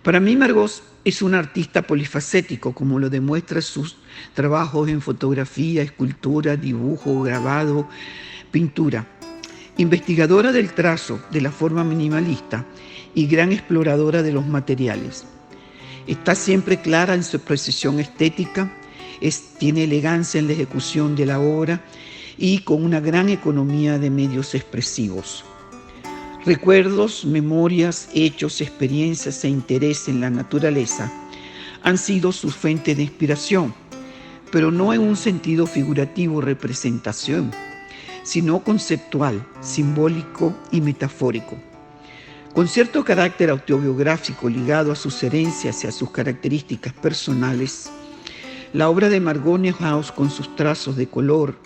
Para mí, Margot es un artista polifacético, como lo demuestra sus trabajos en fotografía, escultura, dibujo, grabado, pintura. Investigadora del trazo, de la forma minimalista y gran exploradora de los materiales. Está siempre clara en su precisión estética, tiene elegancia en la ejecución de la obra y con una gran economía de medios expresivos. Recuerdos, memorias, hechos, experiencias e interés en la naturaleza han sido su fuente de inspiración, pero no en un sentido figurativo representación, sino conceptual, simbólico y metafórico. Con cierto carácter autobiográfico ligado a sus herencias y a sus características personales, la obra de Margot Neuhaus, con sus trazos de color,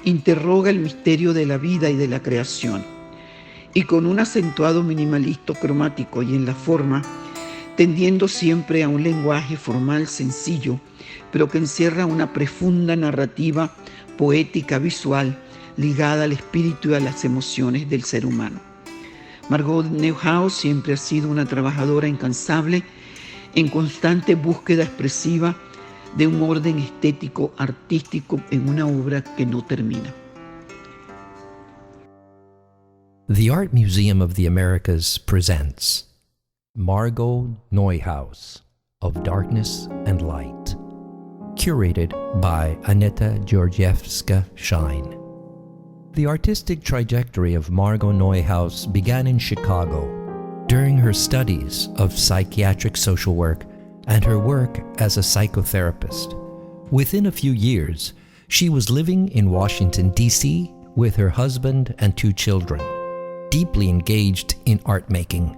interroga el misterio de la vida y de la creación, y con un acentuado minimalismo cromático y en la forma, tendiendo siempre a un lenguaje formal sencillo, pero que encierra una profunda narrativa poética visual ligada al espíritu y a las emociones del ser humano. Margot Neuhaus siempre ha sido una trabajadora incansable en constante búsqueda expresiva de un orden estético artístico en una obra que no termina. The Art Museum of the Americas presents Margot Neuhaus of Darkness and Light, curated by Aneta Georgievska-Schein. The artistic trajectory of Margot Neuhaus began in Chicago during her studies of psychiatric social work and her work as a psychotherapist. Within a few years, she was living in Washington, D.C. with her husband and 2 children, deeply engaged in art making.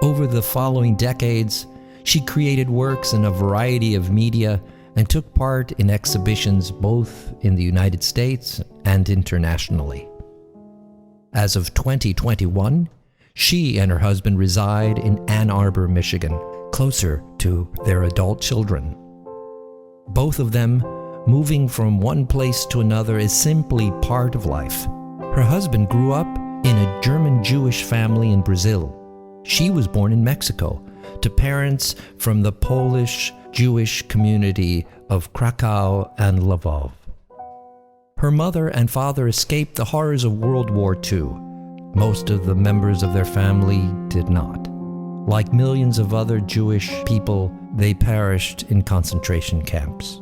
Over the following decades, she created works in a variety of media and took part in exhibitions both in the United States and internationally. As of 2021, she and her husband reside in Ann Arbor, Michigan, closer to their adult children. Both of them moving from one place to another is simply part of life. Her husband grew up in a German Jewish family in Brazil. She was born in Mexico to parents from the Polish Jewish community of Krakow and Lvov. Her mother and father escaped the horrors of World War II. Most of the members of their family did not. Like millions of other Jewish people, they perished in concentration camps.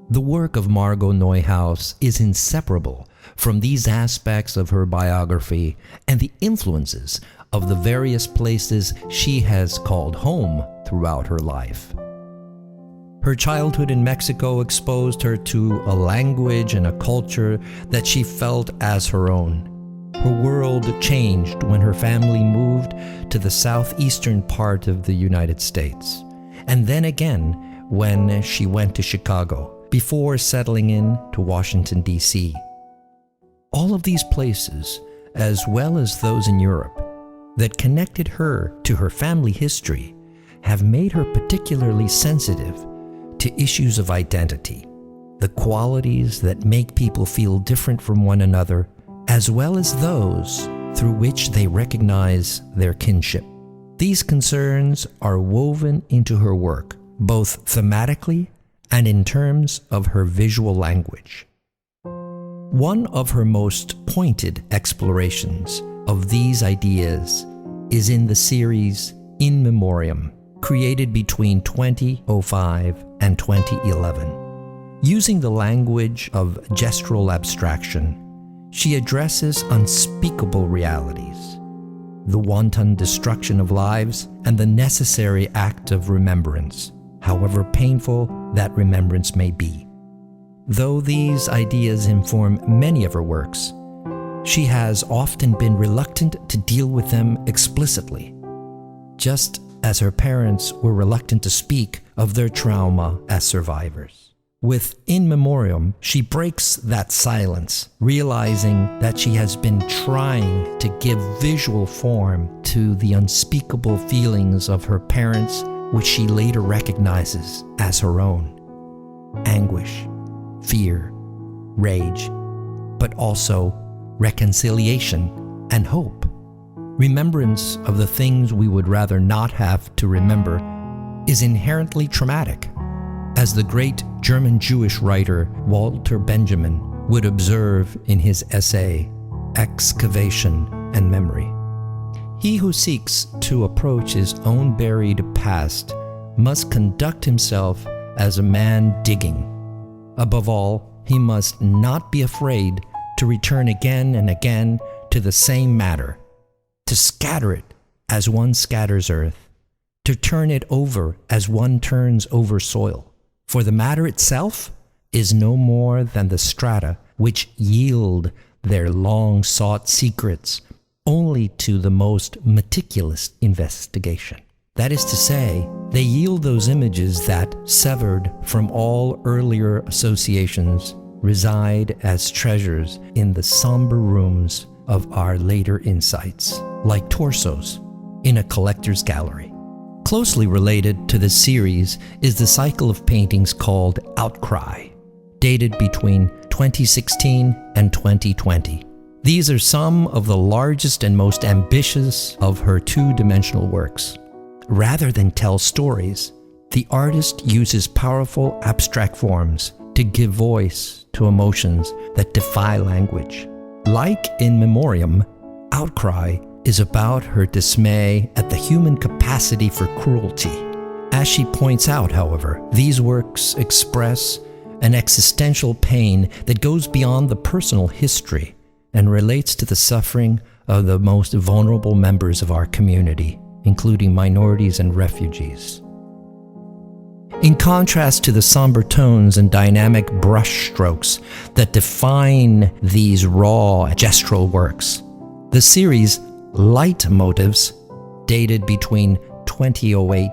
The work of Margot Neuhaus is inseparable from these aspects of her biography and the influences of the various places she has called home throughout her life. Her childhood in Mexico exposed her to a language and a culture that she felt as her own. Her world changed when her family moved to the southeastern part of the United States, and then again when she went to Chicago, before settling in to Washington, D.C. All of these places, as well as those in Europe, that connected her to her family history, have made her particularly sensitive to issues of identity, the qualities that make people feel different from one another, as well as those through which they recognize their kinship. These concerns are woven into her work, both thematically and in terms of her visual language. One of her most pointed explorations of these ideas is in the series In Memoriam, created between 2005 and 2011. Using the language of gestural abstraction, she addresses unspeakable realities, the wanton destruction of lives, and the necessary act of remembrance, however painful that remembrance may be. Though these ideas inform many of her works, she has often been reluctant to deal with them explicitly, just as her parents were reluctant to speak of their trauma as survivors. With In Memoriam, she breaks that silence, realizing that she has been trying to give visual form to the unspeakable feelings of her parents, which she later recognizes as her own. Anguish, fear, rage, but also reconciliation and hope. Remembrance of the things we would rather not have to remember is inherently traumatic, as the great German Jewish writer Walter Benjamin would observe in his essay, Excavation and Memory. He who seeks to approach his own buried past must conduct himself as a man digging. Above all, he must not be afraid to return again and again to the same matter, to scatter it as one scatters earth, to turn it over as one turns over soil. For the matter itself is no more than the strata which yield their long-sought secrets only to the most meticulous investigation. That is to say, they yield those images that, severed from all earlier associations, reside as treasures in the somber rooms of our later insights, like torsos in a collector's gallery. Closely related to this series is the cycle of paintings called Outcry, dated between 2016 and 2020. These are some of the largest and most ambitious of her two-dimensional works. Rather than tell stories, the artist uses powerful abstract forms to give voice to emotions that defy language. Like in Memoriam, Outcry is about her dismay at the human capacity for cruelty. As she points out, however, these works express an existential pain that goes beyond the personal history and relates to the suffering of the most vulnerable members of our community, including minorities and refugees. In contrast to the somber tones and dynamic brushstrokes that define these raw gestural works, the series Light Motives, dated between 2008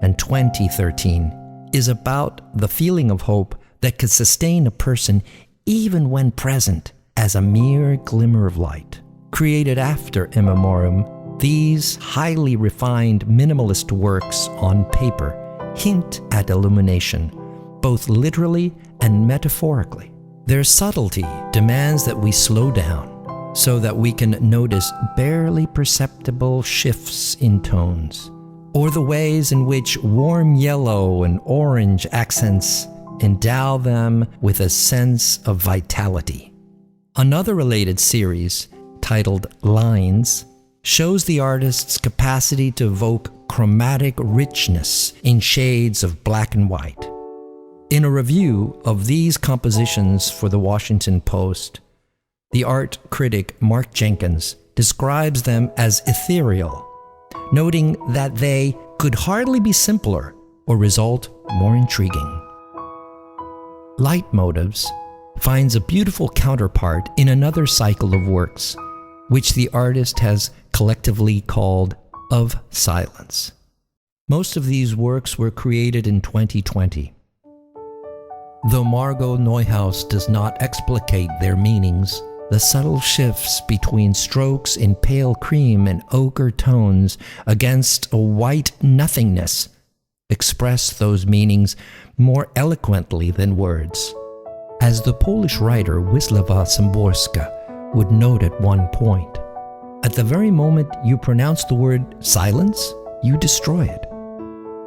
and 2013, is about the feeling of hope that could sustain a person even when present as a mere glimmer of light. Created after In Memoriam, these highly refined minimalist works on paper hint at illumination, both literally and metaphorically. Their subtlety demands that we slow down so that we can notice barely perceptible shifts in tones, or the ways in which warm yellow and orange accents endow them with a sense of vitality. Another related series, titled Lines, shows the artist's capacity to evoke chromatic richness in shades of black and white. In a review of these compositions for the Washington Post, the art critic Mark Jenkins describes them as ethereal, noting that they could hardly be simpler or result more intriguing. Light Motives finds a beautiful counterpart in another cycle of works, which the artist has collectively called Of Silence. Most of these works were created in 2020. Though Margot Neuhaus does not explicate their meanings, the subtle shifts between strokes in pale cream and ochre tones against a white nothingness express those meanings more eloquently than words. As the Polish writer Wisława Szymborska would note at one point, at the very moment you pronounce the word silence, you destroy it.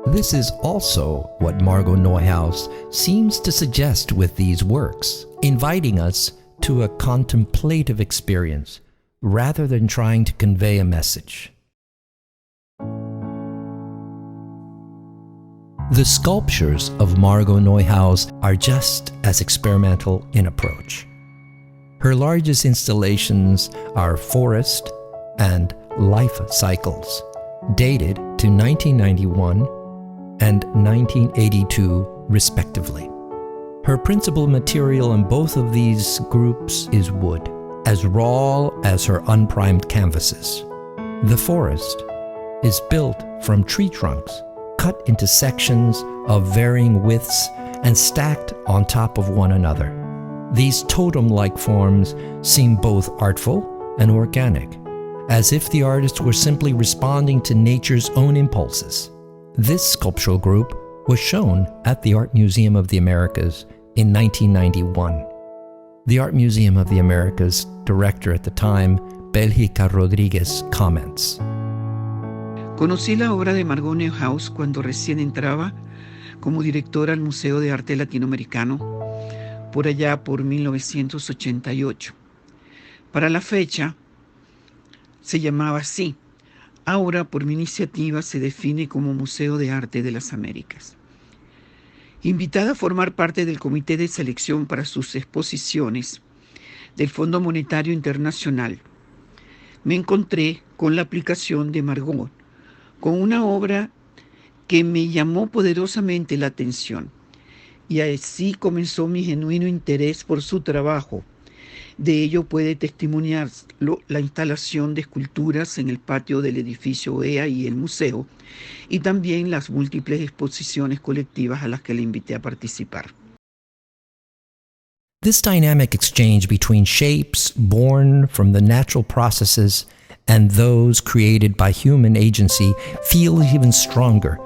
This is also what Margot Neuhaus seems to suggest with these works, inviting us to a contemplative experience rather than trying to convey a message. The sculptures of Margot Neuhaus are just as experimental in approach. Her largest installations are Forest and Life Cycles, dated to 1991 and 1982 respectively. Her principal material in both of these groups is wood, as raw as her unprimed canvases. The Forest is built from tree trunks, cut into sections of varying widths and stacked on top of one another. These totem-like forms seem both artful and organic, as if the artist were simply responding to nature's own impulses. This sculptural group was shown at the Art Museum of the Americas in 1991. The Art Museum of the Americas director at the time, Bélgica Rodríguez comments. Conocí la obra de Margot Neuhaus cuando recién entraba como directora al Museo de Arte Latinoamericano, por allá por 1988. Para la fecha se llamaba así. Ahora, por mi iniciativa, se define como Museo de Arte de las Américas. Invitada a formar parte del comité de selección para sus exposiciones del Fondo Monetario Internacional, me encontré con la aplicación de Margot, con una obra que me llamó poderosamente la atención, y así comenzó mi genuino interés por su trabajo. De ello puede testimoniar la instalación de esculturas en el patio del edificio OEA y el museo, y también las múltiples exposiciones colectivas a las que le invité a participar. This dynamic exchange between shapes born from the natural processes and those created by human agency feels even stronger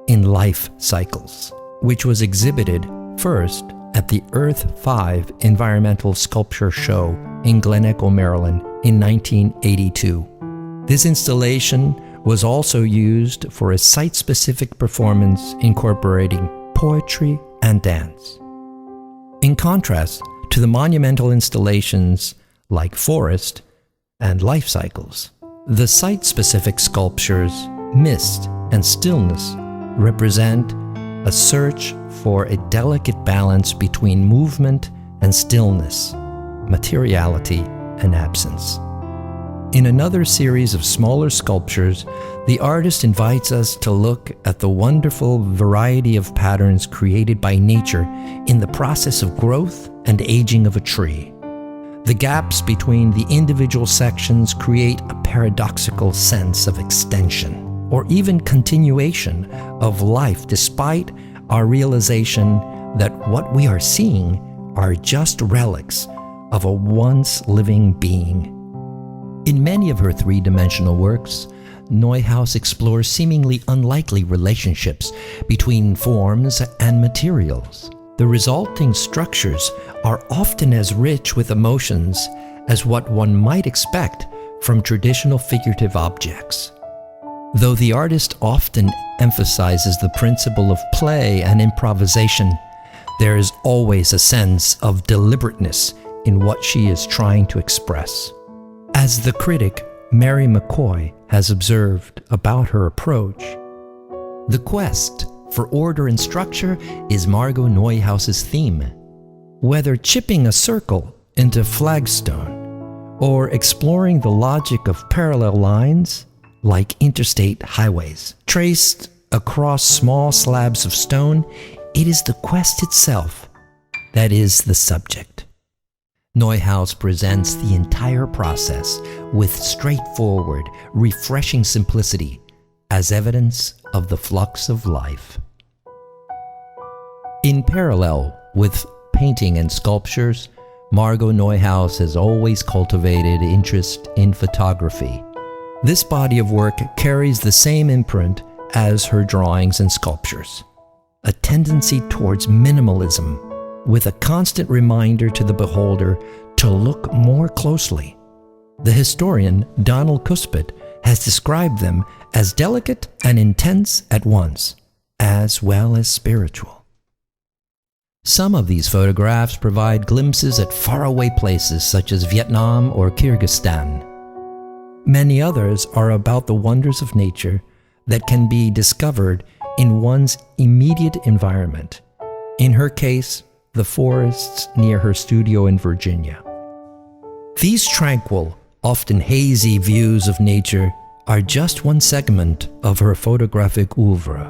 in Life Cycles, which was exhibited first at the Earth 5 Environmental Sculpture Show in Glen Echo, Maryland in 1982. This installation was also used for a site-specific performance incorporating poetry and dance. In contrast to the monumental installations like Forest and Life Cycles, the site-specific sculptures, Mist and Stillness, represent a search for a delicate balance between movement and stillness, materiality and absence. In another series of smaller sculptures, the artist invites us to look at the wonderful variety of patterns created by nature in the process of growth and aging of a tree. The gaps between the individual sections create a paradoxical sense of extension, or even continuation of life, despite our realization that what we are seeing are just relics of a once living being. In many of her three-dimensional works, Neuhaus explores seemingly unlikely relationships between forms and materials. The resulting structures are often as rich with emotions as what one might expect from traditional figurative objects. Though the artist often emphasizes the principle of play and improvisation, there is always a sense of deliberateness in what she is trying to express. As the critic Mary McCoy has observed about her approach, the quest for order and structure is Margot Neuhaus's theme. Whether chipping a circle into flagstone or exploring the logic of parallel lines, like interstate highways, traced across small slabs of stone, it is the quest itself that is the subject. Neuhaus presents the entire process with straightforward, refreshing simplicity as evidence of the flux of life. In parallel with painting and sculptures, Margot Neuhaus has always cultivated interest in photography. This body of work carries the same imprint as her drawings and sculptures, a tendency towards minimalism, with a constant reminder to the beholder to look more closely. The historian Donald Cuspid has described them as delicate and intense at once, as well as spiritual. Some of these photographs provide glimpses at faraway places such as Vietnam or Kyrgyzstan. Many others are about the wonders of nature that can be discovered in one's immediate environment. In her case, the forests near her studio in Virginia. These tranquil, often hazy views of nature are just one segment of her photographic oeuvre.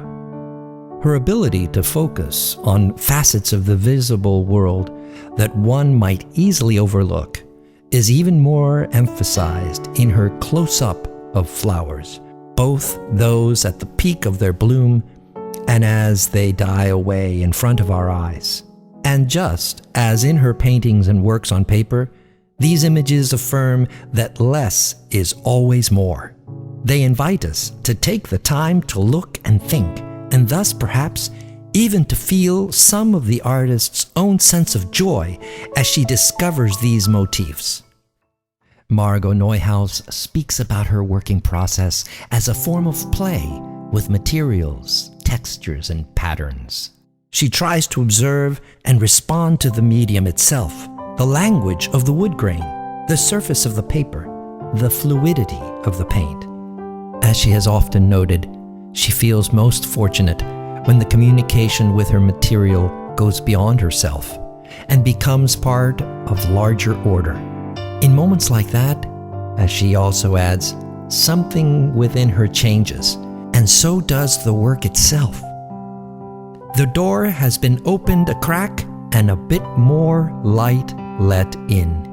Her ability to focus on facets of the visible world that one might easily overlook is even more emphasized in her close-up of flowers, both those at the peak of their bloom and as they die away in front of our eyes. And just as in her paintings and works on paper, these images affirm that less is always more. They invite us to take the time to look and think, and thus perhaps even to feel some of the artist's own sense of joy as she discovers these motifs. Margot Neuhaus speaks about her working process as a form of play with materials, textures, and patterns. She tries to observe and respond to the medium itself, the language of the wood grain, the surface of the paper, the fluidity of the paint. As she has often noted, she feels most fortunate when the communication with her material goes beyond herself and becomes part of larger order. In moments like that, as she also adds, something within her changes, and so does the work itself. The door has been opened a crack and a bit more light let in.